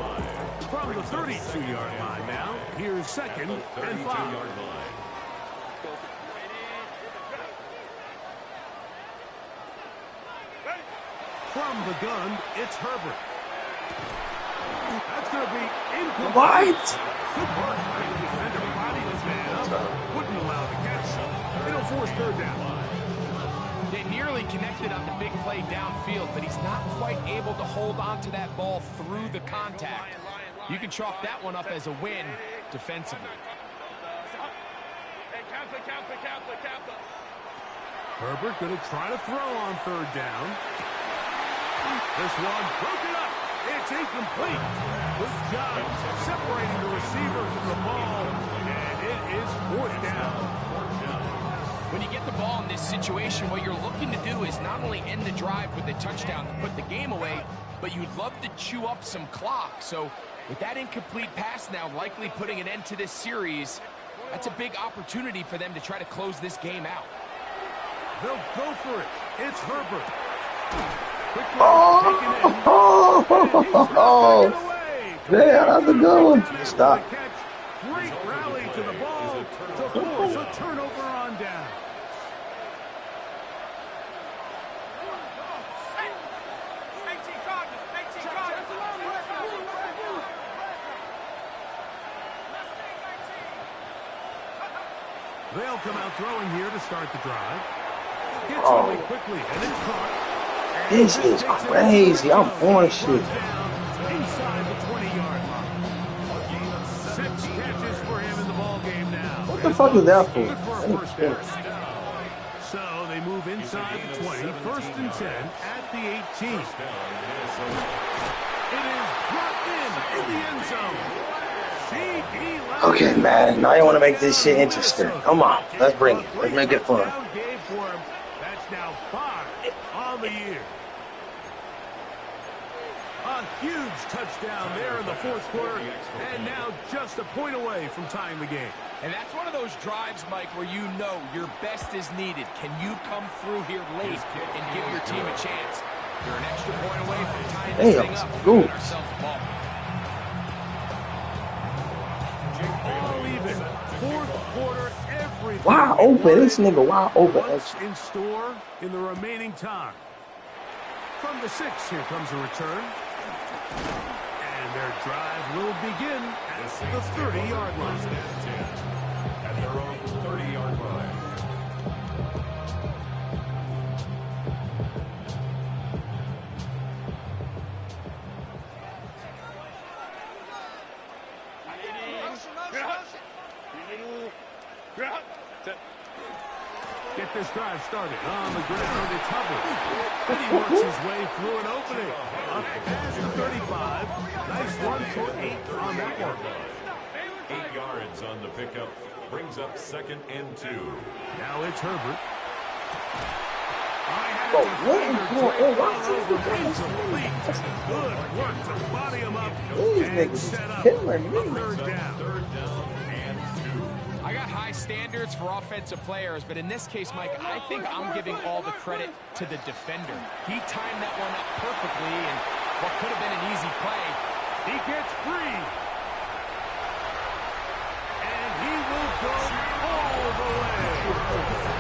From the 32-yard line now, here's 2nd and 5. 32-yard line. From the gun, it's Herbert. That's going to be incomplete. What? Good work by the defender. Body this man up. Wouldn't allow the catch. It'll force third down. They nearly connected on the big play downfield, but he's not quite able to hold on to that ball through the contact. You can chalk that one up as a win defensively. Herbert going to try to throw on third down. This one broken up. It's incomplete. Good job separating the receiver from the ball, and it is fourth down. When you get the ball in this situation, what you're looking to do is not only end the drive with a touchdown to put the game away, but you'd love to chew up some clock. So with that incomplete pass now likely putting an end to this series, that's a big opportunity for them to try to close this game out. They'll go for it. It's Herbert. Man, how's it going? Stop. Great rally to the ball to force a turnover on down. They'll come out throwing here to start the drive. Gets away quickly, and it's caught. This is crazy. I'm on shit. Inside the 20-yard line. 6 catches for him in the ball game now. What the fuck is that for? Good for a first down. So they move inside the 20, first and 10 at the 18. It is brought in the end zone. Okay, man. Now you want to make this shit interesting. Come on. Let's bring it. Let's make it fun. That's now 5 on the year. A Huge touchdown there in the fourth quarter, and now just a point away from tying the game. And that's one of those drives, Mike, where you know your best is needed. Can you come through here late and give your team a chance? You're an extra point away from tying this thing up. We've got ourselves a ball. All even. Fourth quarter, everything. Wide open. This nigga wide open. What's in store in the remaining time? From the 6, here comes a return. And their drive will begin at the 30-yard line. At their own 30-yard line. Get this drive started on the ground. It's Hubbard. And he works his way through an opening. Up past the 35. Nice run for 8 on that one. 8 yards on the pickup. Brings up 2nd and 2. Now it's Herbert. Bro, what is going on? Good work to body him up. These niggas killing me. Third down. 3rd down and 2. I got high standards for offensive players, but in this case, Mike, I think I'm giving all the credit to the defender. He timed that one up perfectly, and what could have been an easy play. He gets free. And he will go all the way.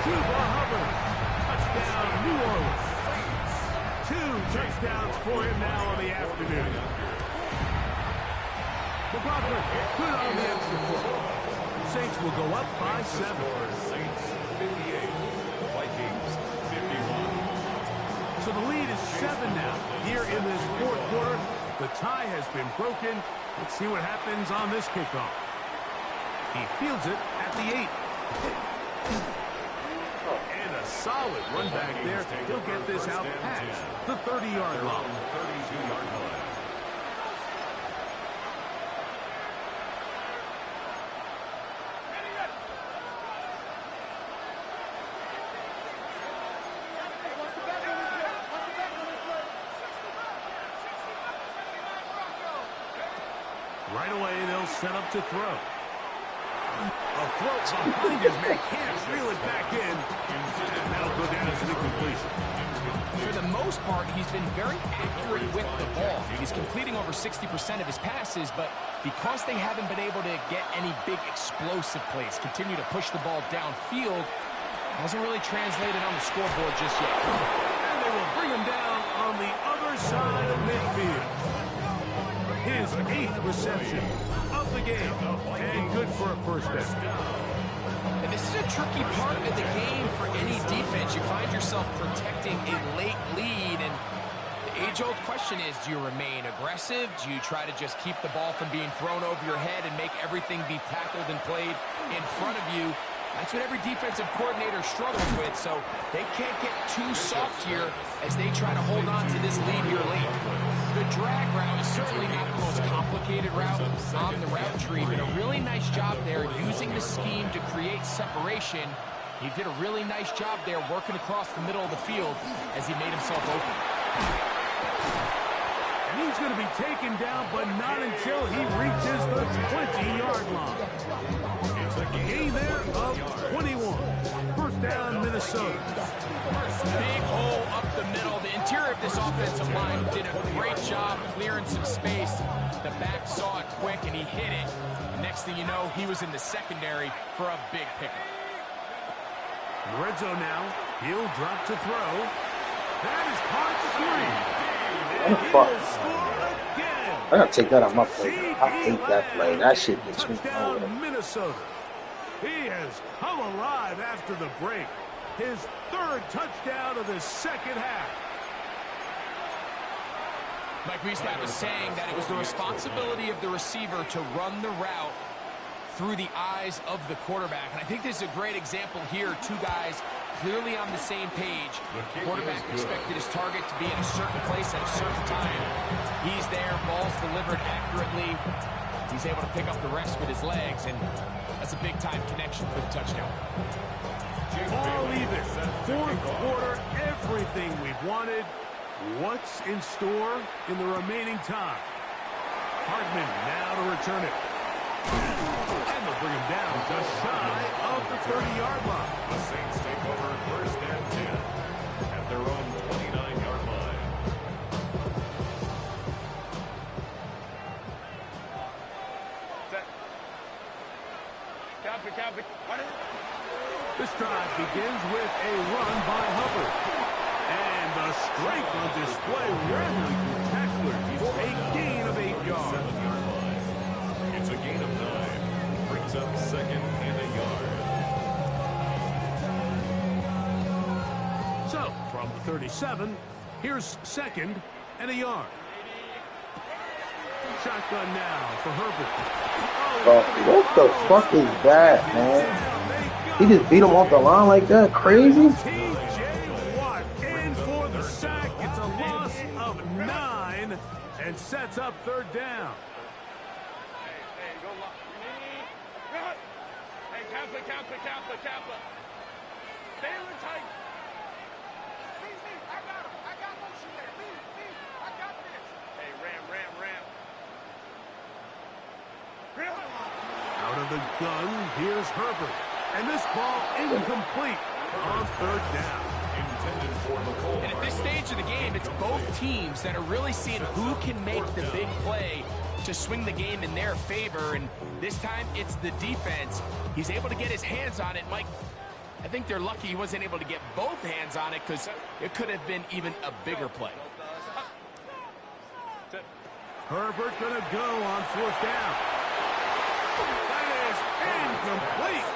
Cuba Hubbard. Touchdown, New Orleans. 2 touchdowns for him now on the afternoon. McLaughlin, good on the extra point. Saints will go up by 7. Saints 58. Vikings 51. So the lead is 7 now. Here in this fourth quarter, the tie has been broken. Let's see what happens on this kickoff. He fields it at the 8. And a solid run back there. He'll get this out past the 30-yard line. 32-yard line. Right away, they'll set up to throw. A throw behind his man, can't reel it back in. And that'll go down as an incompletion. For the most part, he's been very accurate with the ball. He's completing over 60% of his passes, but because they haven't been able to get any big explosive plays, continue to push the ball downfield, hasn't really translated on the scoreboard just yet. And they will bring him down on the other side of midfield. His 8th reception of the game, and good for a first down. And this is a tricky part of the game for any defense. You find yourself protecting a late lead, and the age-old question is, do you remain aggressive? Do you try to just keep the ball from being thrown over your head and make everything be tackled and played in front of you? That's what every defensive coordinator struggles with, so they can't get too soft here as they try to hold on to this lead here late. The drag route is certainly not the most complicated route on the route tree, but a really nice job there using the scheme to create separation. He did a really nice job there working across the middle of the field as he made himself open. And he's going to be taken down, but not until he reaches the 20-yard line. Gain there of 21. First down, Minnesota. Big hole up the middle. The interior of this offensive line did a great job clearing some space. The back saw it quick, and he hit it. The next thing you know, he was in the secondary for a big pickup. In red zone now. He'll drop to throw. That is caught 3. And he will score again. I gotta take that out my play. I hate that play. That shit gets me Touchdown, over. Minnesota. He has come alive after the break. His 3rd touchdown of the second half. Mike Wiestat was saying that it was the responsibility of the receiver to run the route through the eyes of the quarterback. And I think this is a great example here. 2 guys clearly on the same page. Quarterback expected his target to be in a certain place at a certain time. He's there, ball's delivered accurately. He's able to pick up the rest with his legs, and that's a big-time connection for the touchdown. All even. Fourth quarter, everything we've wanted. What's in store in the remaining time? Hardman now to return it. And they'll bring him down just shy of the 30-yard line. The Saints take over first and 10 at their own 29-yard line. Copy. This drive begins with a run by Hubbard. And the strength on display rambling through tacklers for a gain of 8 yards. 7-yard line. It's a gain of 9. Brings up second and a yard. So, from the 37, here's second and a yard. Shotgun now for Herbert. Bro, what the fuck is that, man? He just beat him off the line like that? Crazy? T.J. Watt in for the sack. It's a loss of 9 and sets up third down. Hey, go long. Hey, Kappa. Stay in the tight. I got motion there. I got this. Hey, ram. Out of the gun, here's Herbert. And this ball incomplete on third down. Intended for McCoy. And at this stage of the game, it's both teams that are really seeing who can make the big play to swing the game in their favor. And this time, it's the defense. He's able to get his hands on it. Mike, I think they're lucky he wasn't able to get both hands on it because it could have been even a bigger play. Herbert gonna go on fourth down. That is incomplete.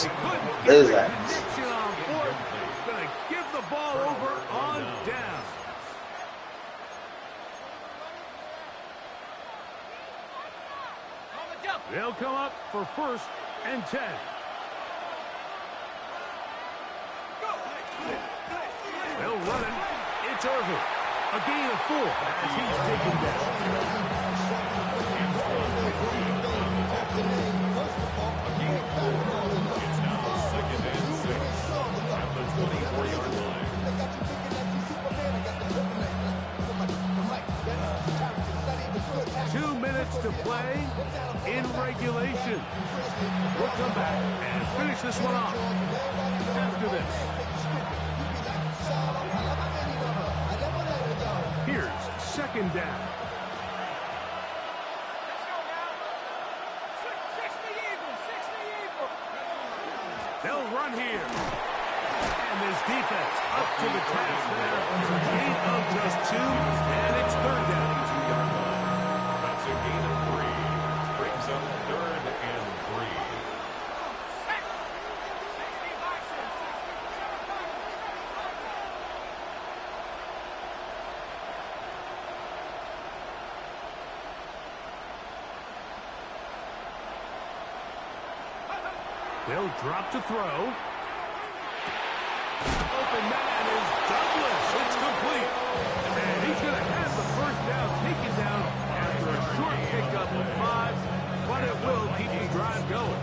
He couldn't get the connection on fourth. Gonna give the ball over on down. They'll come up for first and 10. They'll run it. It's Irvin. A gain of 4 as he's taken down. It's now second and 6 at the 24-yard line. 2 minutes to play in regulation. We'll come back and finish this one off after this. Here's second down. They'll run here. And this defense up to the task there. Gain of just 2, and it's third down. That's a gain of 3. Brings up third and 3. They'll drop to throw. Open man is Douglas. It's complete. And he's going to have the first down taken down after a short pickup of 5, but it will keep the drive going.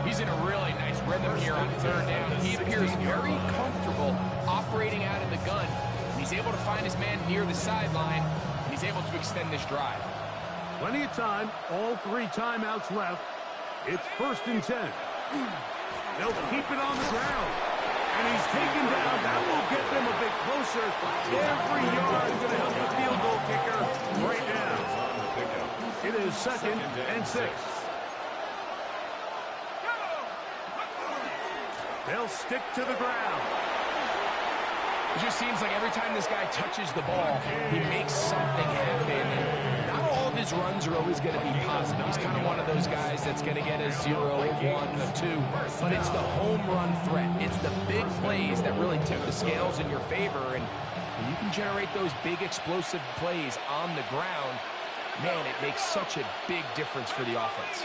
He's in a really nice rhythm here on third down. He appears very comfortable operating out of the gun. He's able to find his man near the sideline, and he's able to extend this drive. Plenty of time. All 3 timeouts left. It's first and 10. They'll keep it on the ground. And he's taken down. That will get them a bit closer. Every yard is going to help the field goal kicker right now. It is second and 6. They'll stick to the ground. It just seems like every time this guy touches the ball, he makes something happen. And not all of his runs are always going to be positive. He's kind of one of those guys that's going to get a 0, a 1, a 2. But it's the home run threat. It's the big plays that really tip the scales in your favor. And when you can generate those big explosive plays on the ground, man, it makes such a big difference for the offense.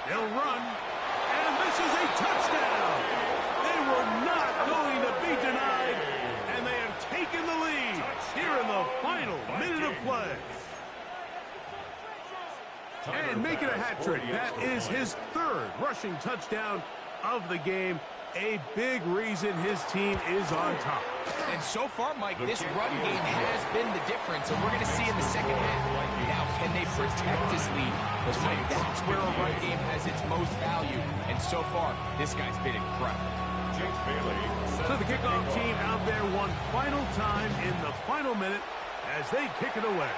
They'll run, and this is a touchdown. They were not going to be denied, and they have taken taken the lead here in the final minute of play. And making a hat trick. That is his third rushing touchdown of the game. A big reason his team is on top. And so far, Mike, this run game has been the difference, and we're going to see in the second half. Now, can they protect this lead? Because, Mike, that's where a run game has its most value. And so far, this guy's been incredible. So the kickoff team out there one final time in the final minute as they kick it away.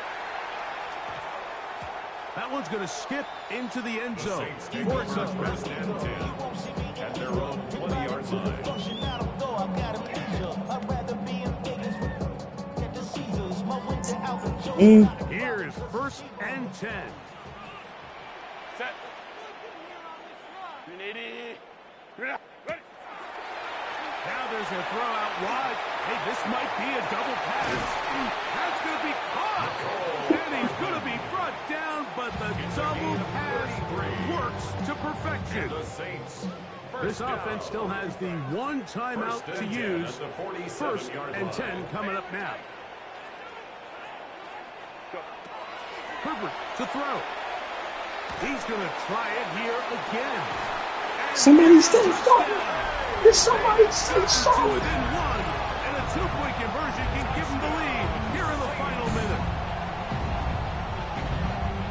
That one's going to skip into the end zone for a touchdown. At their own 20-yard line. Here is 1st and 10. Set. Now there's a throw out wide. Hey, this might be a double pass. That's going to be caught. And he's going to be brought down, but the double pass works to perfection. This offense still has the one timeout to use. 1st and 10 coming up now. Herbert to throw. He's going to try it here again. Somebody's still starting. There's somebody still starting. Within one, and a 2-point conversion can give him the lead here in the final minute.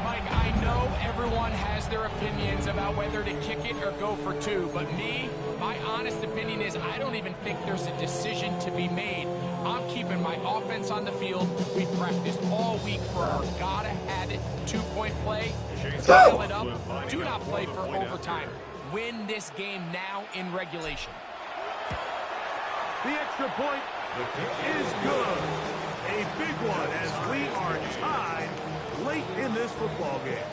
Mike, I know everyone has their opinions about whether to kick it or go for 2, but my honest opinion is I don't even think there's a decision to be made. I'm keeping my offense on the field. We practiced all week for our gotta-have-it 2-point play. Dial it up. Do not play for overtime. Win this game now in regulation. The extra point is good. A big one as we are tied late in this football game.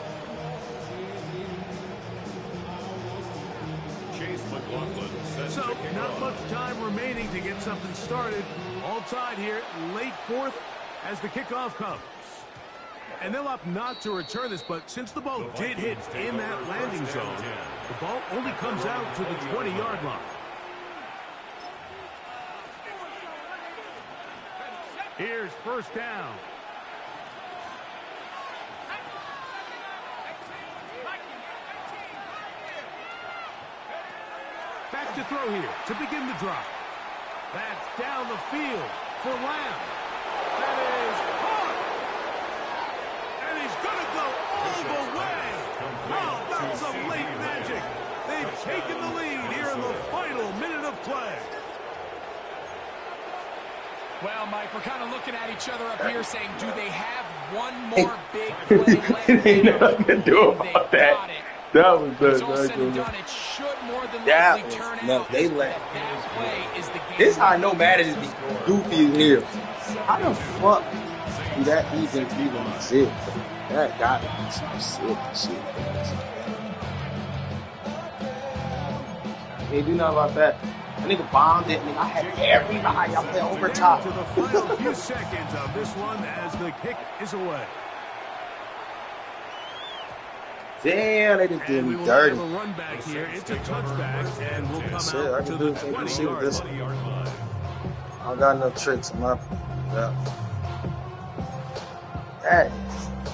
So, not much time remaining to get something started. All tied here, late 4th as the kickoff comes. And they'll opt not to return this, but since the ball did hit in that landing zone, the ball only comes out to the 20-yard line. Here's 1st down. Back to throw here to begin the drive. That's down the field for Lamb. That is caught. And he's going to go all the way. Oh, that's some late magic. They've taken the lead here in the final minute of play. Well, Mike, we're kind of looking at each other up here saying, do they have one more big play left? Ain't nothing to do about that. That was good. It's all said and done. It should more than likely turn out they let that play is the game. This how I know Madden is be goofy as hell. How the fuck do that even exist? That got to be some sick shit. Hey, do know about that? That nigga bombed it, nigga. I had everybody out there over top. To the final few seconds of this one as the kick is away. Damn, they just did me dirty. We will have a run back here. It's a touchback, and we'll come out to the 20-yard line. I don't got no tricks in my... Yeah. That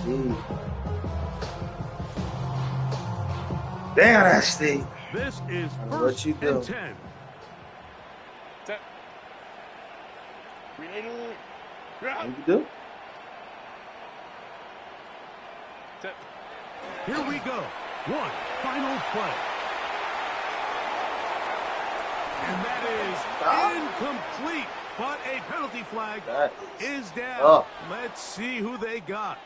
is... Damn, that's steep. This is What 1st you do? and 10. What you do? Here we go. One final play. And that is incomplete. But a penalty flag is down. Let's see who they got.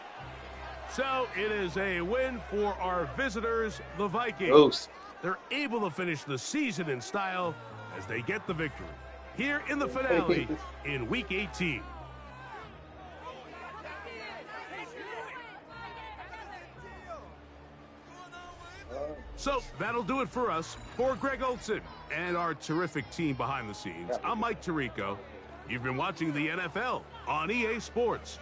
So it is a win for our visitors, the Vikings. They're able to finish the season in style as they get the victory here in the finale in Week 18. So that'll do it for us. For Greg Olson and our terrific team behind the scenes, I'm Mike Tirico. You've been watching the NFL on EA Sports.